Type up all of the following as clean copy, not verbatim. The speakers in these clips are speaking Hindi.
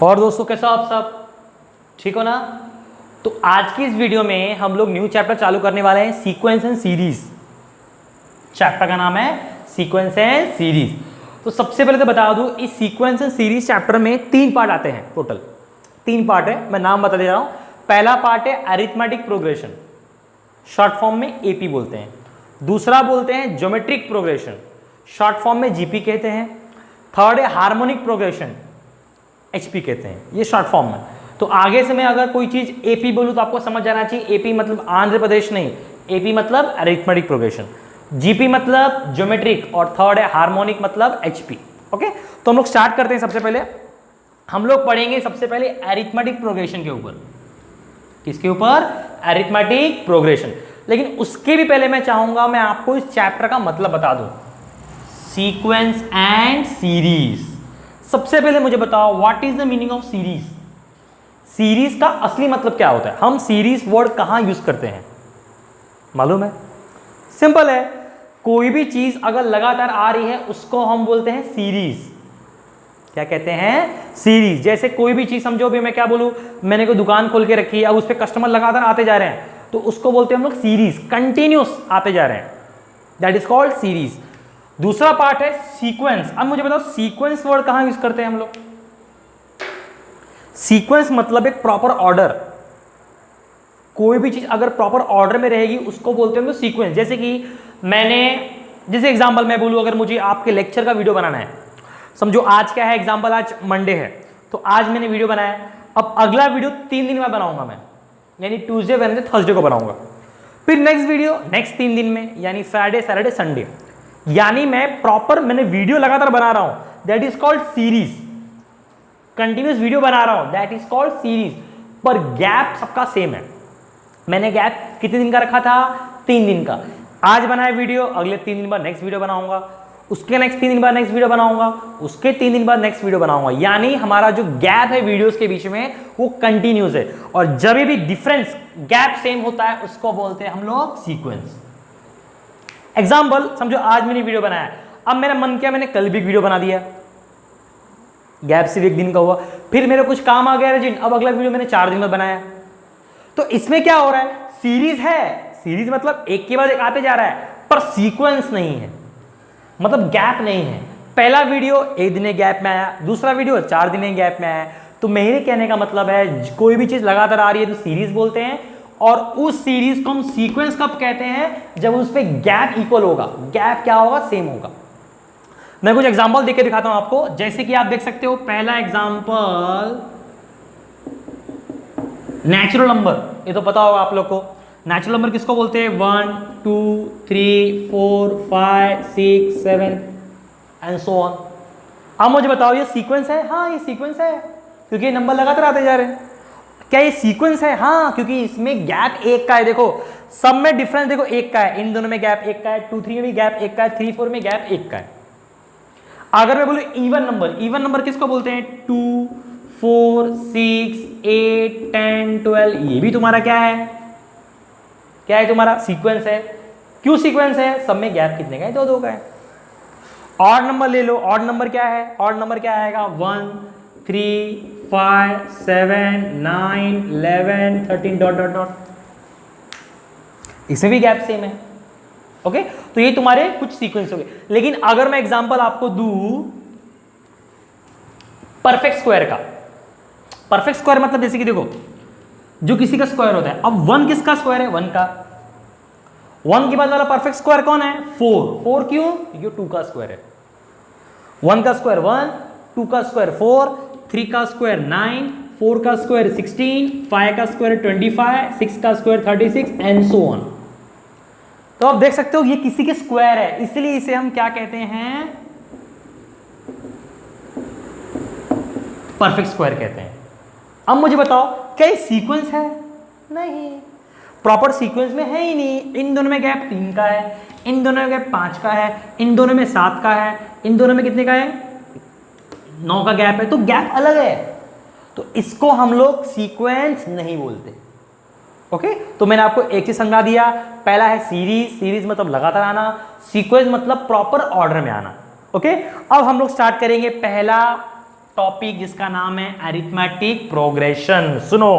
और दोस्तों कैसा आप सब ठीक हो ना। तो आज की इस वीडियो में हम लोग न्यू चैप्टर चालू करने वाले हैं, सीक्वेंस एंड सीरीज। चैप्टर का नाम है सीक्वेंस एंड सीरीज। तो सबसे पहले तो बता दूं, इस सीक्वेंस एंड सीरीज चैप्टर में 3 पार्ट आते हैं। टोटल 3 पार्ट है, मैं नाम बता दे रहा हूं। पहला पार्ट है अरिथमेटिक प्रोग्रेशन, शॉर्ट फॉर्म में एपी बोलते हैं। दूसरा बोलते हैं ज्योमेट्रिक प्रोग्रेशन, शॉर्ट फॉर्म में जीपी कहते हैं। थर्ड है हार्मोनिक प्रोग्रेशन, एचपी कहते हैं, ये शॉर्ट फॉर्म में। तो आगे से मैं अगर कोई चीज एपी बोलूं तो आपको समझ जाना चाहिए, एपी मतलब आंध्र प्रदेश नहीं, एपी मतलब अरिथमेटिक प्रोग्रेशन, जीपी मतलब ज्योमेट्रिक, और थर्ड है हार्मोनिक मतलब एचपी। ओके, तो हम लोग स्टार्ट करते हैं। सबसे पहले हम लोग पढ़ेंगे सबसे पहले अरिथमेटिक प्रोग्रेशन के ऊपर। किसके ऊपर? Arithmetic progression. लेकिन उसके भी पहले मैं चाहूंगा मैं आपको इस चैप्टर का मतलब बता दूं, सीक्वेंस एंड सीरीज। सबसे पहले मुझे बताओ what is the meaning of series. Series का असली मतलब क्या होता है? हम सीरीज वर्ड कहां यूज करते हैं मालूम है? सिंपल है, कोई भी चीज अगर लगातार आ रही है उसको हम बोलते हैं सीरीज। क्या कहते हैं? सीरीज। जैसे कोई भी चीज समझो, भी मैं क्या बोलूं, मैंने कोई दुकान खोल के रखी है, अब उस पर कस्टमर लगातार आते जा रहे हैं तो उसको बोलते हैं हम लोग सीरीज, कंटिन्यूस आते जा रहे हैं, दैट इज कॉल्ड सीरीज। दूसरा पार्ट है सीक्वेंस। अब मुझे बताओ सीक्वेंस वर्ड कहां यूज करते हैं हम लोग? सीक्वेंस मतलब एक प्रॉपर ऑर्डर। कोई भी चीज अगर प्रॉपर ऑर्डर में रहेगी उसको बोलते हैं हम लोग सीक्वेंस। जैसे कि जैसे एग्जांपल मैं बोलूं, अगर मुझे आपके लेक्चर का वीडियो बनाना है, समझो आज क्या है एग्जांपल, आज मंडे है, तो आज मैंने वीडियो बनाया, अब अगला वीडियो 3 दिन में बनाऊंगा मैं, यानी ट्यूसडे वेडनेसडे थर्सडे को बनाऊंगा। फिर नेक्स्ट वीडियो नेक्स्ट 3 दिन में, यानी फ्राइडे सैटरडे संडे। यानी मैंने वीडियो लगातार बना रहा हूं, that is called series. Continuous video बना रहा हूं, दैट इज कॉल्ड सीरीज। पर गैप सबका सेम है। मैंने गैप कितने दिन का रखा था? 3 दिन का। आज बनाया वीडियो, अगले 3 दिन बाद नेक्स्ट वीडियो बनाऊंगा, उसके नेक्स्ट 3 दिन बाद नेक्स्ट वीडियो बनाऊंगा, उसके 3 दिन बाद नेक्स्ट वीडियो बनाऊंगा। यानी हमारा जो गैप है वीडियोस के बीच में वो कंटिन्यूस है, और जब भी डिफरेंस गैप सेम होता है उसको बोलते हैं हम लोग सीक्वेंस। एग्जाम्पल समझो, आज मैंने वीडियो बनाया, अब मेरा मन किया मैंने कल भी वीडियो बना दिया, गैप सिर्फ 1 दिन का हुआ। फिर मेरे कुछ काम आ गया अर्जेंट, अब अगला वीडियो मैंने 4 दिन में बनाया। तो इसमें क्या हो रहा है? सीरीज है, सीरीज मतलब एक के बाद एक आते जा रहा है, पर सीक्वेंस नहीं है, मतलब गैप नहीं है। पहला वीडियो 1 दिन गैप में आया, दूसरा वीडियो 4 दिन गैप में आया। तो मेरे कहने का मतलब है कोई भी चीज लगातार आ रही है तो सीरीज बोलते हैं, और उस सीरीज को हम सीक्वेंस कब कहते हैं? जब उस पे गैप इक्वल होगा। गैप क्या होगा? सेम होगा। मैं कुछ एग्जांपल देके दिखाता हूं आपको। जैसे कि आप देख सकते हो, पहला एग्जांपल नेचुरल नंबर, ये तो पता होगा आप लोग को। नेचुरल नंबर किसको बोलते हैं? 1 2 3 4 5 6 7 एंड सो ऑन। अब मुझे बताओ ये सीक्वेंस है? हाँ ये सीक्वेंस है, क्योंकि ये नंबर लगातार आते जा रहे हैं। क्या ये सीक्वेंस है? हाँ, क्योंकि इसमें गैप 1 का है। देखो सब में डिफरेंस देखो 1 का है, इन दोनों में गैप 1 का है, 2 3 में भी गैप 1 का है, 3 4 में गैप 1 का है। अगर मैं बोलूं इवन नंबर, इवन नंबर किसको बोलते हैं? 2 4 6 8 10 12, ये भी तुम्हारा क्या है? क्या है तुम्हारा? सीक्वेंस है। क्यों सीक्वेंस है? सब में गैप कितने का है? 2 2 का है। ऑड नंबर ले लो, ऑड नंबर क्या है? ऑड नंबर क्या आएगा? 1 3 5 7 9 11 13 डॉट डॉट डॉट, इसमें भी गैप सेम है। ओके, तो ये तुम्हारे कुछ सीक्वेंस हो गए। लेकिन अगर मैं एग्जांपल आपको दूं परफेक्ट स्क्वायर का, परफेक्ट स्क्वायर मतलब जैसे कि देखो जो किसी का स्क्वायर होता है, अब 1 किसका स्क्वायर है? 1 का। 1 के बाद वाला परफेक्ट स्क्वायर कौन है? 4। 4 क्यों? क्योंकि 2 का स्क्वायर है। 1 का स्क्वायर 1, 2 का स्क्वायर 4, 3 का स्क्वायर 9, 4 का स्क्वायर 16, 5 का स्क्वायर 25, 6 का स्क्वायर 36 एंड सो ऑन। तो आप देख सकते हो ये किसी के स्क्वायर है, इसलिए इसे हम क्या कहते हैं? परफेक्ट स्क्वायर कहते हैं। अब मुझे बताओ क्या ये सीक्वेंस है? नहीं, प्रॉपर सीक्वेंस में है ही नहीं। इन दोनों में गैप 3 का है, इन दोनों में गैप 5 का है, इन दोनों में 7 का है, इन दोनों में कितने का है? 9 का गैप है, तो गैप अलग है, तो इसको हम लोग सीक्वेंस नहीं बोलते। ओके, तो मैंने आपको एक चीज समझा दिया। पहला है सीरीज, सीरीज मतलब लगातार आना, सीक्वेंस मतलब प्रॉपर ऑर्डर में आना। ओके, अब हम लोग स्टार्ट करेंगे पहला टॉपिक जिसका नाम है अरिथमेटिक प्रोग्रेशन। सुनो,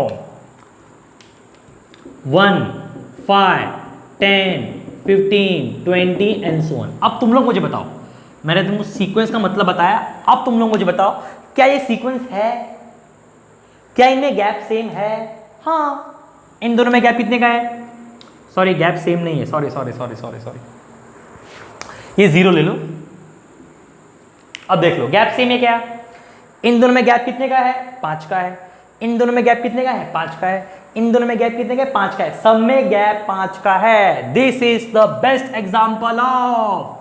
1, 5, 10, 15, 20 एंड सो ऑन। अब तुम लोग मुझे बताओ, मैंने तुमको सीक्वेंस का मतलब बताया, अब तुम लोग मुझे बताओ क्या ये सीक्वेंस है, क्या इनमें गैप सेम है? हाँ, इन दोनों में गैप कितने का है? सॉरी, गैप सेम नहीं है, सॉरी, ये 0 ले लो। अब देख लो, गैप सेम है क्या? इन दोनों में गैप कितने का है? 5 का है। इन दोनों में गैप कितने का है? 5 का है। इन दोनों में गैप कितने का है? 5 का है। सब में गैप 5 का है। This is the best example of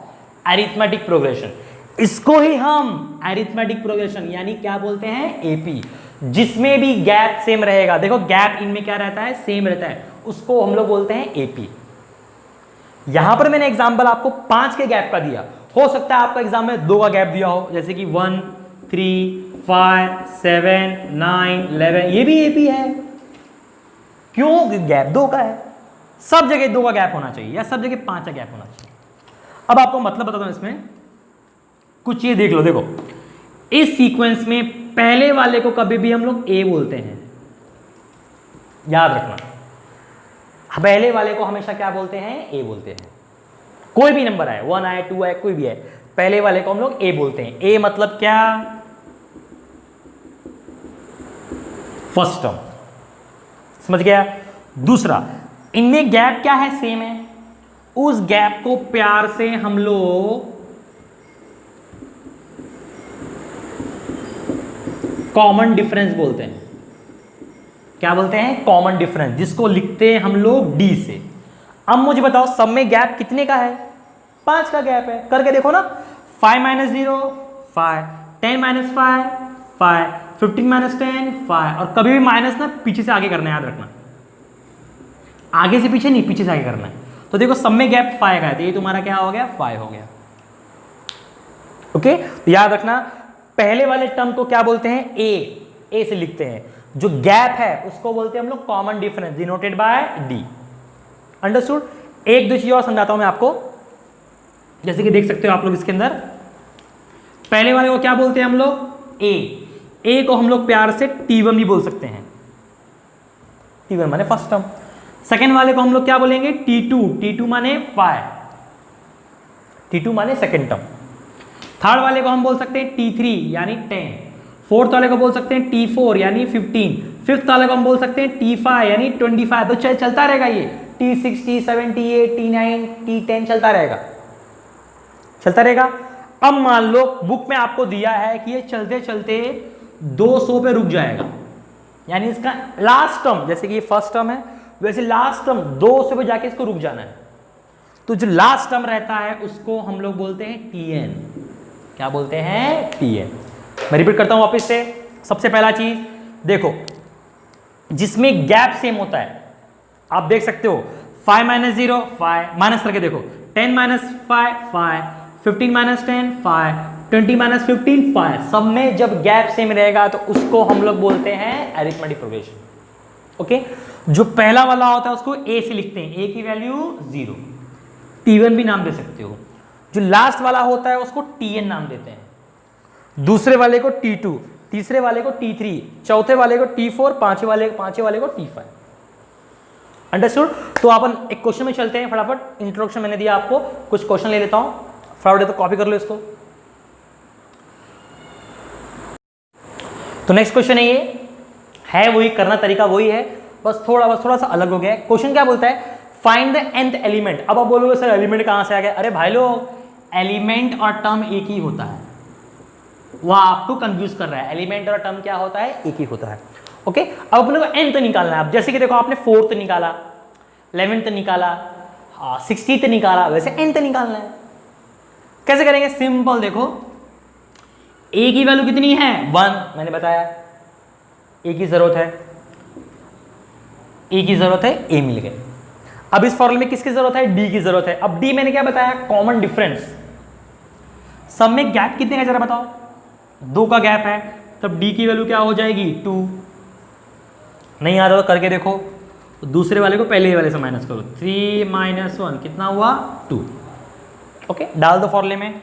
arithmetic progression. इसको ही हम अरिथमेटिक प्रोग्रेशन यानी क्या बोलते हैं? एपी, जिसमें भी गैप सेम रहेगा। देखो, गैप इनमें क्या रहता है? सेम रहता है, उसको हम लोग बोलते हैं एपी। यहां पर मैंने एग्जांपल आपको 5 के गैप का दिया, हो सकता है आपका एग्जाम में 2 का गैप दिया हो, जैसे कि 1, 3, 5, 7, 9, 11, ये भी एपी है। क्यों? गैप 2 का है। सब जगह 2 का गैप होना चाहिए या सब जगह 5 का गैप होना चाहिए। अब आपको मतलब बताता हूं इसमें कुछ, ये देख लो। देखो, इस सीक्वेंस में पहले वाले को कभी भी हम लोग ए बोलते हैं, याद रखना। पहले वाले को हमेशा क्या बोलते हैं? ए बोलते हैं। कोई भी नंबर आए, 1 आए, 2 आए, कोई भी आए, पहले वाले को हम लोग ए बोलते हैं। ए मतलब क्या? फर्स्ट टर्म, समझ गया? दूसरा, इनमें गैप क्या है? सेम है। उस गैप को प्यार से हम लोग कॉमन डिफरेंस बोलते हैं। क्या बोलते हैं? कॉमन डिफरेंस, जिसको लिखते हैं हम लोग डी से। अब मुझे बताओ, सब में गैप कितने का है? 5 का गैप है। करके देखो ना, 5 - 0 5, 10 - 5 5, 15 - 10 5। और कभी भी माइनस ना पीछे से आगे करना है, याद रखना। आगे से पीछे नहीं, पीछे से आगे करना है। तो देखो, सब में गैप 5 का है, तो ये तुम्हारा क्या हो गया? 5 हो गया। ओके, तो याद रखना, पहले वाले टर्म को क्या बोलते हैं? ए से लिखते हैं। जो गैप है उसको बोलते हैं हम लोग common difference, denoted by D. Understood? एक दो चीज और समझाता हूं मैं आपको, जैसे कि देख सकते हो आप लोग इसके अंदर। पहले वाले को क्या बोलते हैं हम लोग? ए को हम लोग प्यार से T1 भी बोल सकते हैं। T1 माने फर्स्ट टर्म। सेकेंड वाले को हम लोग क्या बोलेंगे? T2 माने 5, T2 माने सेकेंड टर्म। थर्ड वाले को हम बोल सकते हैं T3 यानी 10। फोर्थ वाले को बोल सकते हैं T4 यानी 15। फिफ्थ वाले को हम बोल सकते हैं T5 यानी 25। तो चलता रहेगा, ये T6, T7, T8, T9, T10 चलता रहेगा। अब मान लो बुक में आपको दिया है कि ये चलते चलते 200 पे रुक जाएगा, यानी इसका लास्ट टर्म, जैसे कि ये फर्स्ट टर्म है, वैसे लास्ट टर्म 200 पे जाके इसको रुक जाना है। तो जो लास्ट टर्म रहता है उसको हम लोग बोलते हैं Tn। क्या बोलते हैं? Tn। मैं रिपीट करता हूं वापस से। सबसे पहला चीज देखो, जिसमें गैप सेम होता है, आप देख सकते हो 5 - 0 5, माइनस करके देखो, 10 - 5 5, 15 - 10 5, 20 - 15 5। सब में जब गैप सेम रहेगा तो उसको हम लोग बोलते हैं अरिथमेटिक प्रोग्रेशन। ओके, जो पहला वाला होता है उसको ए से लिखते हैं, ए की वैल्यू 0, T1 भी नाम दे सकते हो। जो लास्ट वाला होता है उसको Tn नाम देते हैं, दूसरे वाले को T2, तीसरे वाले को T3, चौथे वाले को T4, पांचवें वाले को T5। अंडरस्टूड? तो अपन एक क्वेश्चन में चलते हैं फटाफट। इंट्रोडक्शन मैंने दिया आपको, कुछ क्वेश्चन ले लेता हूं फटाफट, तो कॉपी कर लो इसको। तो नेक्स्ट क्वेश्चन है वही, करना तरीका वही है, बस थोड़ा सा अलग हो गया है। क्वेश्चन क्या बोलता है? Find the nth element. अब आप बोलोगे सर एलिमेंट कहां से आ गया? अरे भाई लोग, एलिमेंट और टर्म एक ही होता है, वह आपको कंफ्यूज कर रहा है। एलिमेंट और टर्म क्या होता है? एक ही होता है। ओके, अब अपने को nth निकालना है। अब जैसे कि देखो, आपने 4th निकाला, 11th निकाला, 60th निकाला, वैसे nth निकालना है। कैसे करेंगे? सिंपल, देखो a की वैल्यू कितनी है? 1, मैंने बताया। a की जरूरत है, a मिल गए। अब इस फॉर्मूले में किसकी जरूरत है? d की जरूरत है। अब d मैंने क्या बताया? Common difference. सब में गैप कितने का जरा बताओ? 2 का गैप है, तब d की वैल्यू क्या हो जाएगी? 2। नहीं आ रहा तो करके देखो, दूसरे वाले को पहले वाले से माइनस करो, 3 - 1 कितना हुआ? 2। ओके, डाल दो फॉर्मूले में।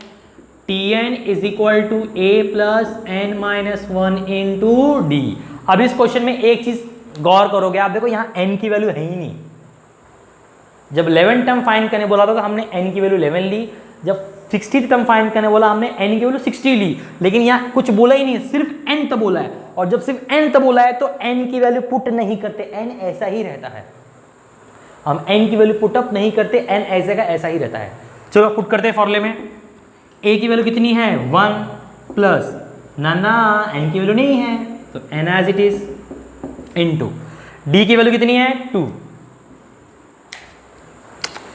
Tn is equal to a plus n minus 1 into d. अब इस क्वेश्चन में एक चीज गौर करोगे आप, देखो यहाँ n की वैल्यू है ही नहीं। जब 11 टर्म फाइंड करने बोला था तो हमने n की वैल्यू 11 ली, जब 60 टर्म फाइंड करने बोला हमने n की वैल्यू 60 ली, लेकिन यहाँ कुछ बोला ही नहीं, सिर्फ n तक बोला है। और जब सिर्फ n तक बोला है तो n की वैल्यू पुट नहीं करते, n ऐसा ही रहता है। हम n की वैल्यू पुट अप नहीं करते, n ऐसे का ऐसा ही रहता है। चलो पुट करते हैं फॉर्मूले में। a की वैल्यू कितनी है 1 प्लस ना n की वैल्यू नहीं है तो n as it is into d की वैल्यू कितनी है 2।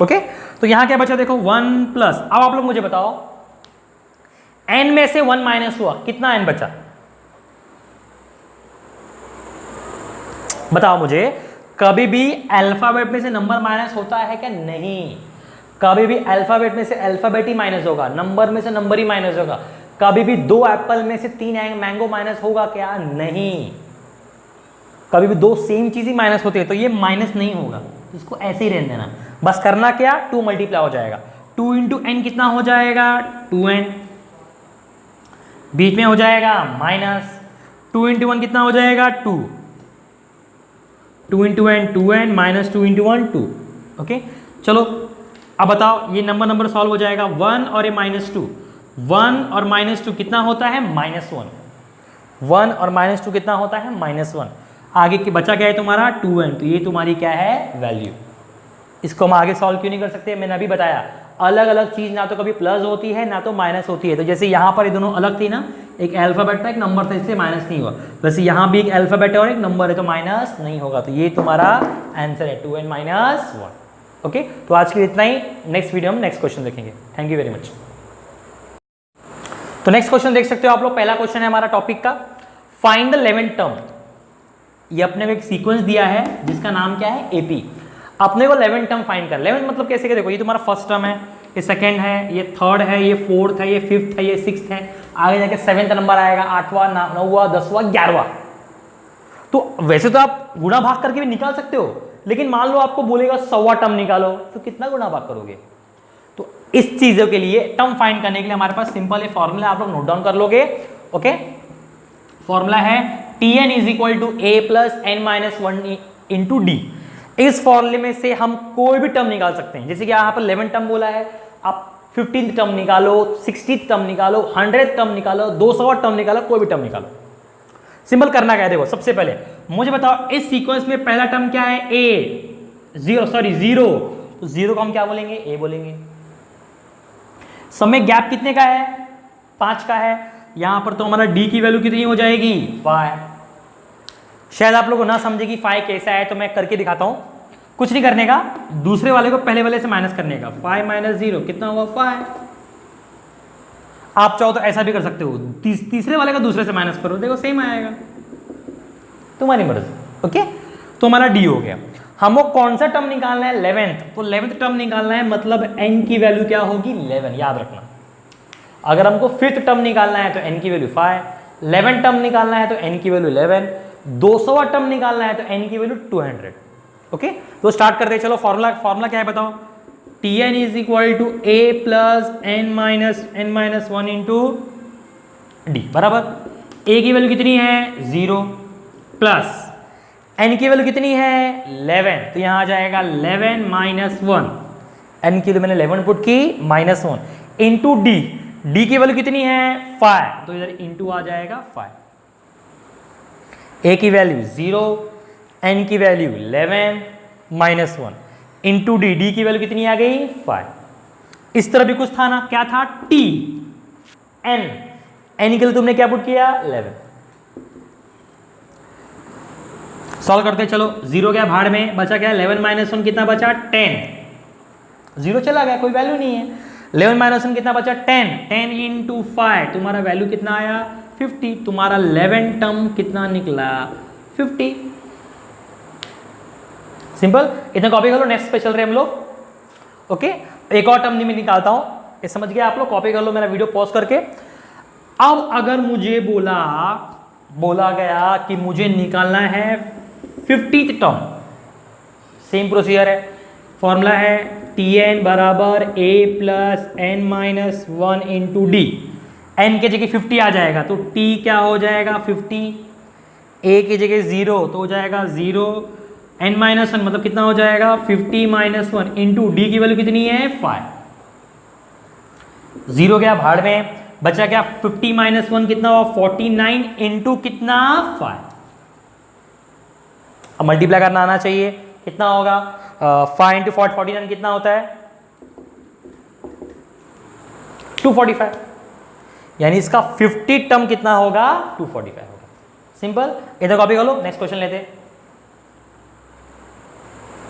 ओके तो यहां क्या बचा देखो 1 प्लस, अब आप लोग मुझे बताओ n में से 1 माइनस हुआ, कितना n बचा? बताओ मुझे, कभी भी अल्फाबेट में से नंबर माइनस होता है क्या? नहीं। कभी भी अल्फाबेट में से अल्फाबेट ही माइनस होगा, नंबर में से नंबर ही माइनस होगा। कभी भी 2 एप्पल में से 3 मैंगो माइनस होगा क्या? नहीं। कभी भी 2 सेम चीज ही माइनस होती है तो ये माइनस नहीं होगा, इसको ऐसे ही रहने देना। बस करना क्या, 2 मल्टीप्लाई हो जाएगा, 2 इंटू एन कितना हो जाएगा 2n, बीच में हो जाएगा माइनस 2 इंटू 1 कितना हो जाएगा 2, 2 into n 2n minus 2 into 1 2। Okay चलो अब बताओ, ये नंबर सॉल्व हो जाएगा 1 और ये -2, 1 और -2 कितना होता है -1, 1 और -2 कितना होता है -1। आगे की बचा क्या है तुम्हारा 2n, तो ये तुम्हारी क्या है वैल्यू। इसको हम आगे सॉल्व क्यों नहीं कर सकते? मैंने अभी बताया अलग अलग चीज ना तो कभी प्लस होती है ना तो माइनस होती है। तो जैसे यहाँ पर ये दोनों अलग थी ना, एक अल्फाबेट था एक नंबर था, इसलिए माइनस नहीं हुआ। वैसे यहाँ भी एक अल्फाबेट है और एक नंबर है तो माइनस नहीं होगा। तो ये तुम्हारा आंसर है 2n माइनस 1। ओके तो आज के लिए इतना ही, नेक्स्ट वीडियो हम नेक्स्ट क्वेश्चन देखेंगे। Thank you very much. तो नेक्स्ट क्वेश्चन देख सकते हो आप लोग, पहला क्वेश्चन है हमारा टॉपिक का, फाइंड द 11th टर्म। ये अपने को एक सीक्वेंस दिया है जिसका नाम क्या है एपी। अपने को 11th टर्म फाइंड कर, 11th मतलब कैसे, देखो ये तुम्हारा फर्स्ट टर्म है, ये सेकंड है, ये थर्ड है, ये फोर्थ है, ये फिफ्थ है, ये सिक्स्थ है, आगे जाके 7th नंबर आएगा, 8वां 9वां 10वां 11वां। तो वैसे तो आप गुणा भाग करके भी निकाल सकते हो, लेकिन मान लो आपको बोलेगा 100वां टर्म निकालो, तो कितना गुणा भाग करोगे? तो इस चीजों के लिए टर्म फाइंड करने के लिए हमारे पास सिंपल ये फॉर्मूला आप लोग नोट डाउन कर लोगे। ओके फॉर्मूला है Tn is equal to a plus n minus 1 into d. इस फॉर्मूले में से हम कोई भी टर्म निकाल सकते हैं, जैसे कि यहाँ पर 11th टर्म बोला है, आप 15th टर्म निकालो, 60th टर्म निकालो, 100th टर्म निकालो, 200वां टर्म निकालो, कोई भी टर्म निकालो। सिंपल करना क्या है, देखो सबसे पहले मुझे बताओ इस सीक्वेंस में पहला टर्म क्या है a, जीरो, तो जीरो को हम क्या बोलेंगे a बोलेंगे। सब में गैप कितने का है 5 का है, यहां पर तो हमारा d की वैल्यू कितनी हो जाएगी 5। शायद आप लोग ना समझे कि 5 कैसा है, तो मैं करके दिखाता हूं। कुछ नहीं करने का, दूसरे वाले को पहले वाले से माइनस करने का, 5 माइनस 0 कितना हुआ 5। आप चाहो तो ऐसा भी कर सकते हो, तीसरे वाले का दूसरे से माइनस करो, देखो सेम आएगा, तुम्हारी मर्जी। ओके तो हमारा d हो गया। हमको कौन सा टर्म निकालना है 11th, तो 11th टर्म निकालना है, मतलब n की वैल्यू क्या होगी 11, याद रखना। अगर हमको 5th टर्म निकालना है तो n की वैल्यू 5, 11th टर्म निकालना है तो n की वैल्यू 11, 200वां टर्म निकालना है तो n की वैल्यू 200। ओके तो स्टार्ट करते हैं। चलो फॉर्मूला क्या है बताओ, Tn is equal to a plus n minus 1 into d बराबर a की वैल्यू कितनी है 0 प्लस n की वैल्यू कितनी है 11, तो यहां आ जाएगा 11 माइनस 1, n की वैल्यू मैंने 11 पुट की -1 इंटू डी की वैल्यू कितनी है 5, तो इधर इंटू आ जाएगा 5। a की वैल्यू 0, n की वैल्यू 11 -1 इंटू डी की वैल्यू कितनी आ गई 5। इस तरह भी कुछ था ना, क्या था t n के लिए तुमने क्या पुट किया 11। सॉल्व करते चलो, 0 गया भाड़ में, बचा क्या 11 माइनस 1 कितना बचा 10, 0 चला गया कोई वैल्यू नहीं है। 11 माइनस 1 कितना बचा 10 इंटू 5, तुम्हारा वैल्यू कितना आया 50, तुम्हारा 11 टर्म कितना निकला 50। सिंपल, इतना कॉपी कर लो, नेक्स्ट पे चल रहे हम लोग। ओके एक और टर्म मैं निकालता हूं, ये समझ गया आप लोग, कॉपी कर लो मेरा वीडियो पॉज करके। अब अगर मुझे बोला गया कि मुझे निकालना है 50th टर्म, सेम प्रोसीजर है, फॉर्मूला है टी एन बराबर A plus N minus 1 into D. N की जगह 50 आ जाएगा तो टी क्या हो जाएगा 50, ए की जगह 0 तो हो जाएगा 0, एन माइनस 1 मतलब कितना हो जाएगा 50 माइनस 1 इंटू डी की वैल्यू कितनी है 5। 0 गया भाड़ में, बचा क्या 50 माइनस 1 कितना हुआ 49 इंटू कितना 5। अब मल्टीप्लाई करना आना चाहिए, कितना होगा 5 इंटू 49 कितना होता है 245, यानी इसका 50 टर्म कितना होगा 245 होगा। सिंपल, इधर कॉपी कर लो, नेक्स्ट क्वेश्चन लेते हैं।